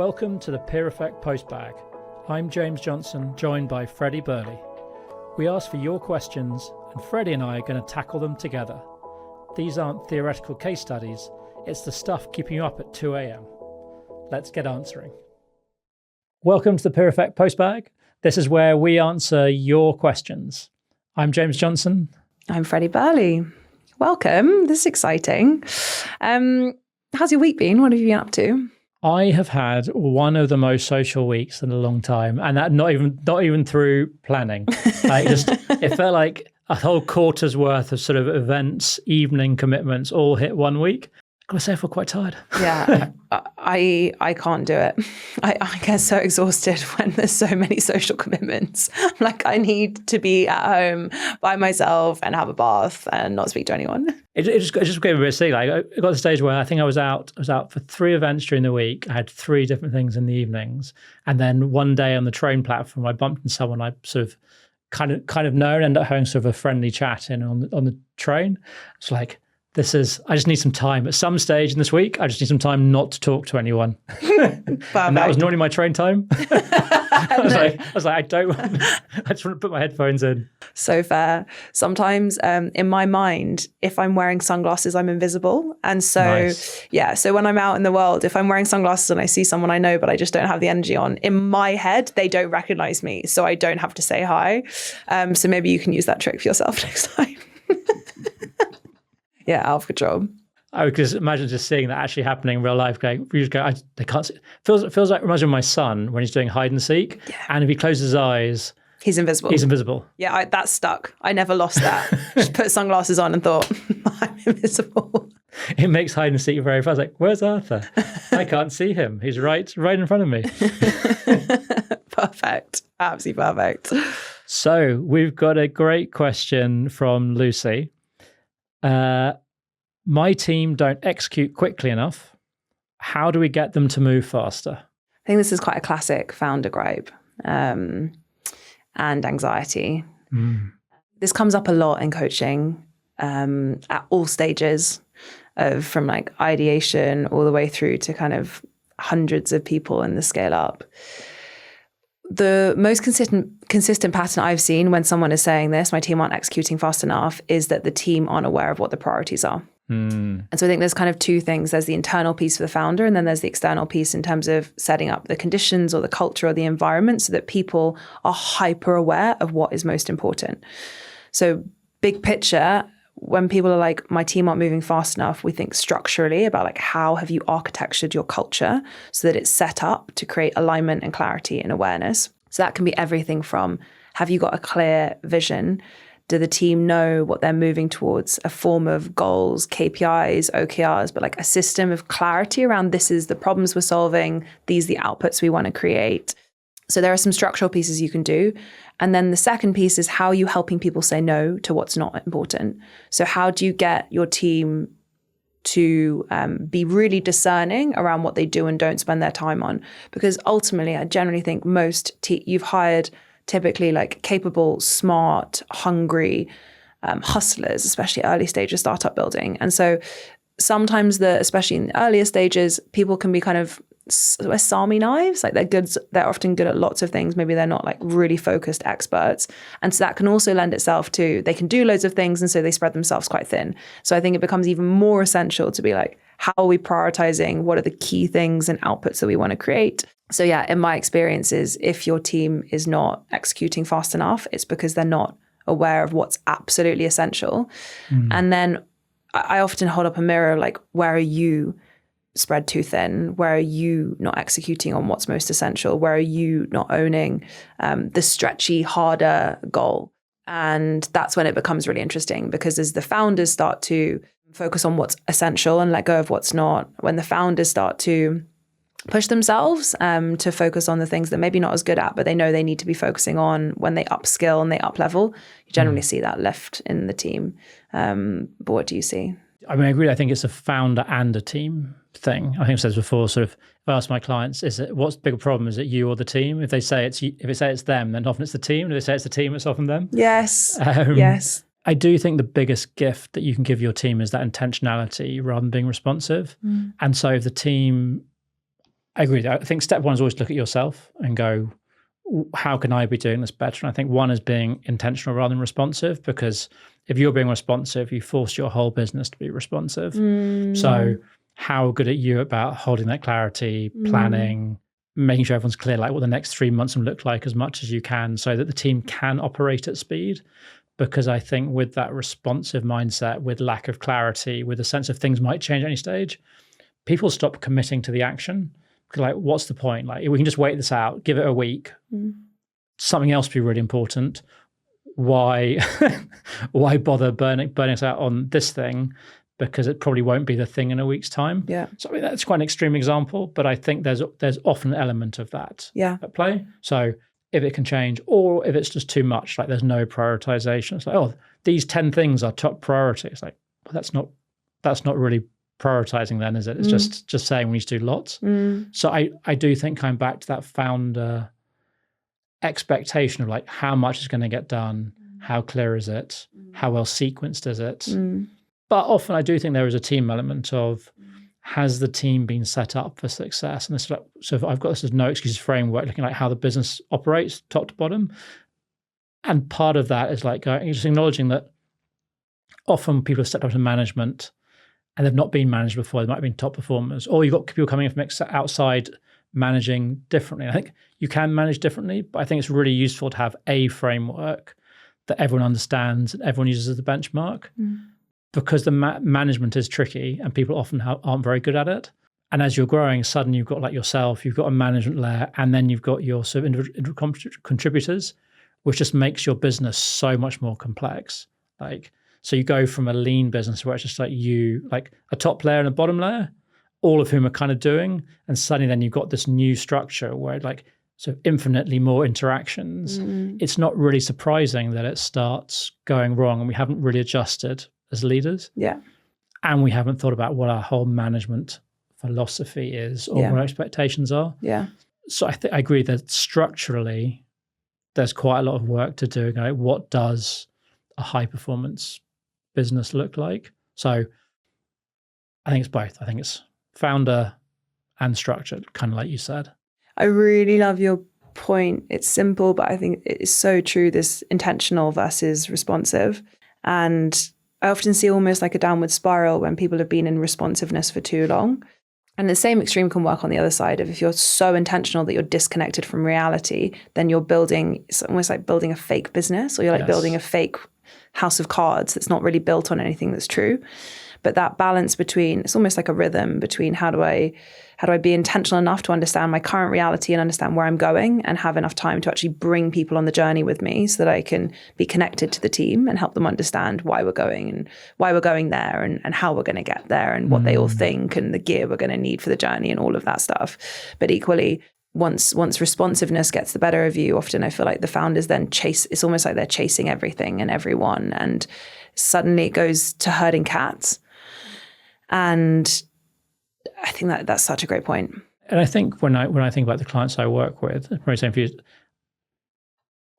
Welcome to the Peer Effect Postbag. I'm James Johnson, joined by Freddie Birley. We ask for your questions, and Freddie and I are going to tackle them together. These aren't theoretical case studies, it's the stuff keeping you up at 2 a.m. Let's get answering. Welcome to the Peer Effect Postbag. This is where we answer your questions. I'm James Johnson. I'm Freddie Birley. Welcome. This is exciting. How's your week been? What have you been up to? I have had one of the most social weeks in a long time, and that not even through planning. It felt like a whole quarter's worth of sort of events, evening commitments, all hit 1 week. I gotta say, I feel quite tired. Yeah, I can't do it. I get so exhausted when there's so many social commitments. Like, I need to be at home by myself and have a bath and not speak to anyone. It just became a bit silly. Like, I got to the stage where I think I was out for 3 events during the week. I had 3 different things in the evenings, and then one day on the train platform, I bumped into someone I sort of kind of know and ended up having sort of a friendly chat in on the train. It's like, I just need some time. At some stage in this week, I just need some time not to talk to anyone. And that was normally my train time. I was like, I just want to put my headphones in. So fair. Sometimes in my mind, if I'm wearing sunglasses, I'm invisible. And so, Nice. Yeah, so when I'm out in the world, if I'm wearing sunglasses and I see someone I know, but I just don't have the energy on, in my head, they don't recognize me. So I don't have to say hi. So maybe you can use that trick for yourself next time. Yeah, out of control. I would just imagine just seeing that actually happening in real life. They can't see. Feels like, reminds me of my son when he's doing hide and seek. Yeah. And if he closes his eyes, he's invisible. Yeah, that's stuck. I never lost that. Just put sunglasses on and thought, I'm invisible. It makes hide and seek very fast. Like, where's Arthur? I can't see him. He's right in front of me. Perfect. Absolutely perfect. So we've got a great question from Lucy. My team don't execute quickly enough. How do we get them to move faster? I think this is quite a classic founder gripe and anxiety. This comes up a lot in coaching at all stages from like ideation all the way through to kind of hundreds of people in the scale up. The most consistent pattern I've seen when someone is saying this, my team aren't executing fast enough, is that the team aren't aware of what the priorities are. And so I think there's kind of 2 things. There's the internal piece for the founder, and then there's the external piece in terms of setting up the conditions or the culture or the environment so that people are hyper aware of what is most important. So big picture, when people are like, my team aren't moving fast enough, we think structurally about like, how have you architectured your culture so that it's set up to create alignment and clarity and awareness. So that can be everything from, have you got a clear vision? Do the team know what they're moving towards? A form of goals, KPIs, OKRs, but like a system of clarity around, this is the problems we're solving, these are the outputs we want to create. So there are some structural pieces you can do. And then the second piece is, how are you helping people say no to what's not important? So how do you get your team to be really discerning around what they do and don't spend their time on? Because ultimately, I generally think you've hired typically like capable, smart, hungry hustlers, especially early stage of startup building. And so sometimes especially in the earlier stages, people can be kind of Sami knives. Like they're often good at lots of things. Maybe they're not like really focused experts. And so that can also lend itself to, they can do loads of things, and so they spread themselves quite thin. So I think it becomes even more essential to be like, how are we prioritizing? What are the key things and outputs that we want to create? So yeah, in my experiences, if your team is not executing fast enough, it's because they're not aware of what's absolutely essential. And then I often hold up a mirror, like, where are you spread too thin? Where are you not executing on what's most essential? Where are you not owning the stretchy, harder goal? And that's when it becomes really interesting, because as the founders start to focus on what's essential and let go of what's not, when the founders start to push themselves to focus on the things that maybe not as good at, but they know they need to be focusing on, when they upskill and they up level, you generally see that lift in the team. But what do you see? I mean, I agree. I think it's a founder and a team thing. I think I've said this before, sort of, if I ask my clients, what's the bigger problem? Is it you or the team? If they say it's them, then often it's the team. If they say it's the team, it's often them. Yes. Yes. I do think the biggest gift that you can give your team is that intentionality rather than being responsive. And so if the team I agree. I think step one is always look at yourself and go, how can I be doing this better? And I think one is being intentional rather than responsive, because if you're being responsive, you force your whole business to be responsive. So how good are you about holding that clarity, planning, making sure everyone's clear, like what the next 3 months will look like as much as you can so that the team can operate at speed? Because I think with that responsive mindset, with lack of clarity, with a sense of things might change at any stage, people stop committing to the action. Like, what's the point? Like, we can just wait this out, give it a week. Something else be really important. Why bother burning us out on this thing? Because it probably won't be the thing in a week's time. Yeah. So I mean, that's quite an extreme example, but I think there's often an element of that at play. So if it can change, or if it's just too much, like there's no prioritization. It's like, oh, these 10 things are top priority. It's like, well, that's not really prioritizing then, is it? It's just saying we need to do lots. So I do think coming back to that founder expectation of like how much is going to get done, how clear is it, how well sequenced is it? But often I do think there is a team element of, has the team been set up for success? And this is like, so if I've got this as no excuses framework, looking like how the business operates top to bottom. And part of that is like just acknowledging that often people have stepped up to management and they've not been managed before. They might have been top performers, or you've got people coming in from outside managing differently. I think you can manage differently, but I think it's really useful to have a framework that everyone understands and everyone uses as the benchmark, because the management is tricky and people often aren't very good at it. And as you're growing, suddenly you've got like yourself, you've got a management layer, and then you've got your sort of individual contributors, which just makes your business so much more complex. Like, so you go from a lean business where it's just like you, like a top layer and a bottom layer, all of whom are kind of doing, and suddenly then you've got this new structure where like sort of infinitely more interactions. It's not really surprising that it starts going wrong, and we haven't really adjusted as leaders. And we haven't thought about what our whole management philosophy is, or what our expectations are. So I agree that structurally there's quite a lot of work to do. Like, what does a high performance business look like? So I think it's both. I think it's founder and structured, kind of like you said. I really love your point. It's simple, but I think it is so true, this intentional versus responsive. And I often see almost like a downward spiral when people have been in responsiveness for too long. And the same extreme can work on the other side of, if you're so intentional that you're disconnected from reality, then you're building, it's almost like building a fake business, or you're like building a fake house of cards that's not really built on anything that's true. But that balance between, it's almost like a rhythm between how do I be intentional enough to understand my current reality and understand where I'm going, and have enough time to actually bring people on the journey with me so that I can be connected to the team and help them understand why we're going there, and how we're going to get there, and what they all think, and the gear we're going to need for the journey, and all of that stuff. But equally, once responsiveness gets the better of you, often I feel like the founders then it's almost like they're chasing everything and everyone, and suddenly it goes to herding cats. And I think that's such a great point. And I think when I think about the clients I work with, probably same for you,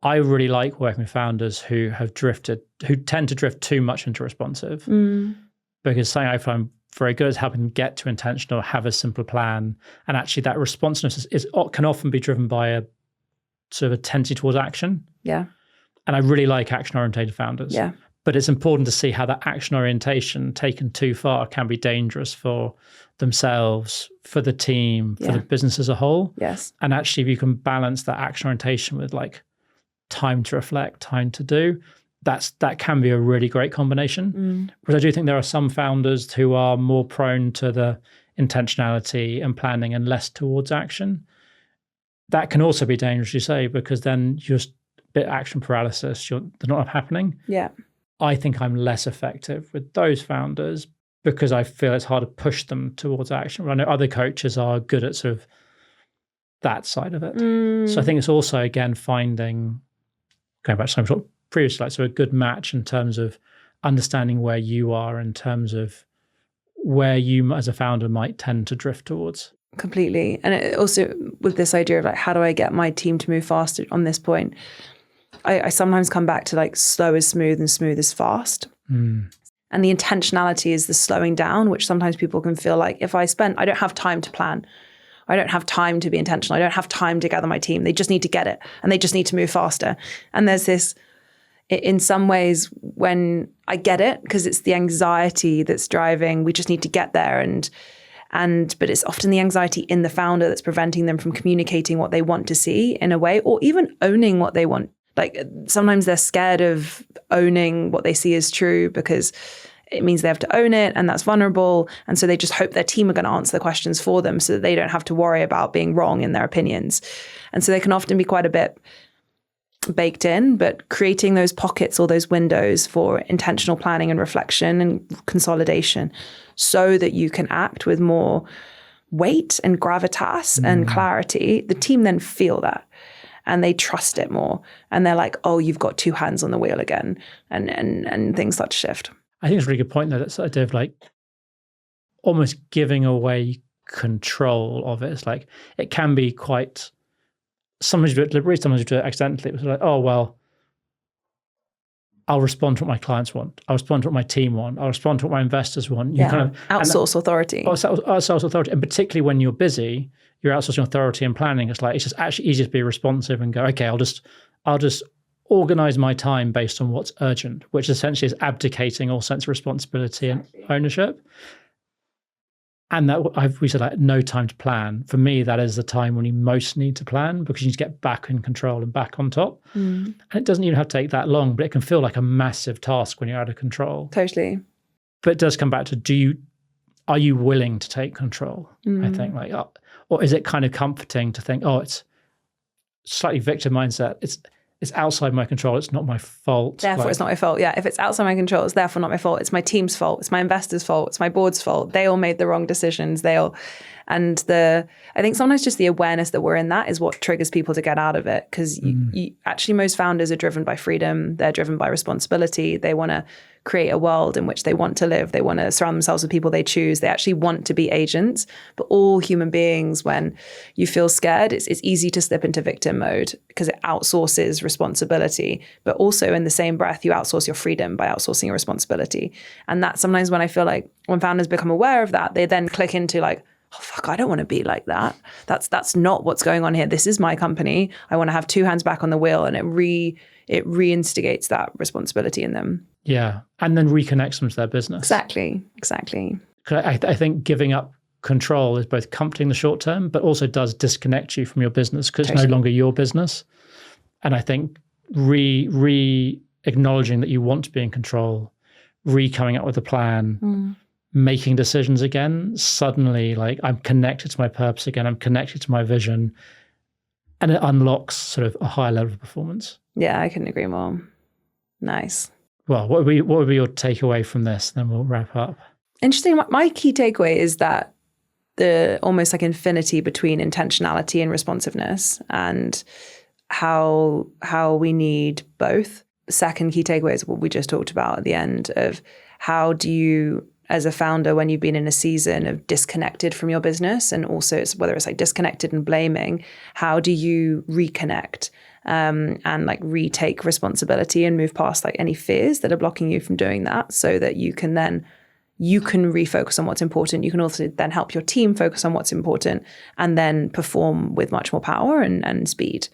I really like working with founders who tend to drift too much into responsive. Because something I find very good is helping them get to intentional, have a simple plan. And actually that responsiveness can often be driven by a sort of a tendency towards action. And I really like action-oriented founders. But it's important to see how that action orientation taken too far can be dangerous for themselves, for the team, for the business as a whole. And actually, if you can balance that action orientation with like time to reflect, time to do, that can be a really great combination. Because I do think there are some founders who are more prone to the intentionality and planning and less towards action. That can also be dangerous, you say, because then you're just a bit action paralysis. They're not happening. I think I'm less effective with those founders because I feel it's hard to push them towards action. I know other coaches are good at sort of that side of it. So I think it's also, again, going back to something previously, like, so a good match in terms of understanding where you are, in terms of where you as a founder might tend to drift towards. Completely. And it also with this idea of like, how do I get my team to move faster on this point? I sometimes come back to like slow is smooth and smooth is fast. And the intentionality is the slowing down, which sometimes people can feel like, if I don't have time to plan, I don't have time to be intentional. I don't have time to gather my team. They just need to get it and they just need to move faster. And there's this, in some ways, when I get it, because it's the anxiety that's driving, we just need to get there. But it's often the anxiety in the founder that's preventing them from communicating what they want to see in a way, or even owning what they want. Like sometimes they're scared of owning what they see as true because it means they have to own it and that's vulnerable. And so they just hope their team are going to answer the questions for them so that they don't have to worry about being wrong in their opinions. And so they can often be quite a bit baked in, but creating those pockets or those windows for intentional planning and reflection and consolidation so that you can act with more weight and gravitas and clarity, the team then feel that. And they trust it more. And they're like, oh, you've got two hands on the wheel again. And things start to shift. I think it's a really good point, though, that sort of like almost giving away control of it. It's like, it can be quite, sometimes you do it deliberately, sometimes you do it accidentally. It was like, oh, well, I'll respond to what my clients want. I'll respond to what my team want. I'll respond to what my investors want. You kind of outsource authority. Outsource authority. And particularly when you're busy, you're outsourcing authority and planning. It's like, it's just actually easier to be responsive and go, okay, I'll just organize my time based on what's urgent, which essentially is abdicating all sense of responsibility and ownership. And that we said, like, no time to plan. For me, that is the time when you most need to plan because you need to get back in control and back on top. And it doesn't even have to take that long, but it can feel like a massive task when you're out of control. Totally. But it does come back to, are you willing to take control? I think, like, or is it kind of comforting to think, oh, it's slightly victim mindset. It's outside my control. It's not my fault. Therefore, it's not my fault. Yeah, if it's outside my control, it's therefore not my fault. It's my team's fault. It's my investors' fault. It's my board's fault. They all made the wrong decisions. I think sometimes just the awareness that we're in that is what triggers people to get out of it. Because actually, most founders are driven by freedom. They're driven by responsibility. They want to create a world in which they want to live. They want to surround themselves with people they choose. They actually want to be agents. But all human beings, when you feel scared, it's easy to slip into victim mode because it outsources responsibility. But also in the same breath, you outsource your freedom by outsourcing your responsibility. And that's sometimes when I feel like when founders become aware of that, they then click into like, oh, fuck, I don't want to be like that. That's not what's going on here. This is my company. I want to have two hands back on the wheel, and it reinstigates that responsibility in them. Yeah. And then reconnects them to their business. Exactly. I think giving up control is both comforting the short term, but also does disconnect you from your business because it's no longer your business. And I think acknowledging that you want to be in control, coming up with a plan, making decisions again, suddenly, like, I'm connected to my purpose again, I'm connected to my vision, and it unlocks sort of a higher level of performance. Yeah, I couldn't agree more. Nice. Well, what would be your takeaway from this? Then we'll wrap up. Interesting. My key takeaway is that the almost like infinity between intentionality and responsiveness, and how we need both. The second key takeaway is what we just talked about at the end of how do you, as a founder, when you've been in a season of disconnected from your business, and also whether it's like disconnected and blaming, how do you reconnect and like retake responsibility and move past like any fears that are blocking you from doing that, so that you can refocus on what's important. You can also then help your team focus on what's important and then perform with much more power and speed.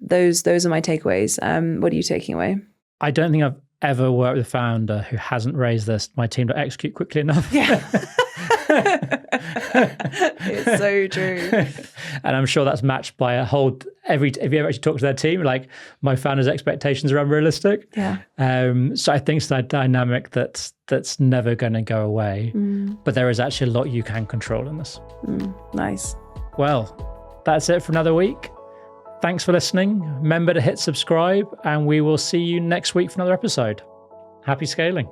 Those are my takeaways. What are you taking away? I don't think I've ever worked with a founder who hasn't raised this, my team to execute quickly enough. Yeah. It's so true. And I'm sure that's matched by if you ever actually talk to their team, like, my founder's expectations are unrealistic. Yeah. So I think it's that dynamic that's never going to go away. But there is actually a lot you can control in this. Nice. Well, that's it for another week. Thanks for listening. Remember to hit subscribe, and we will see you next week for another episode. Happy scaling.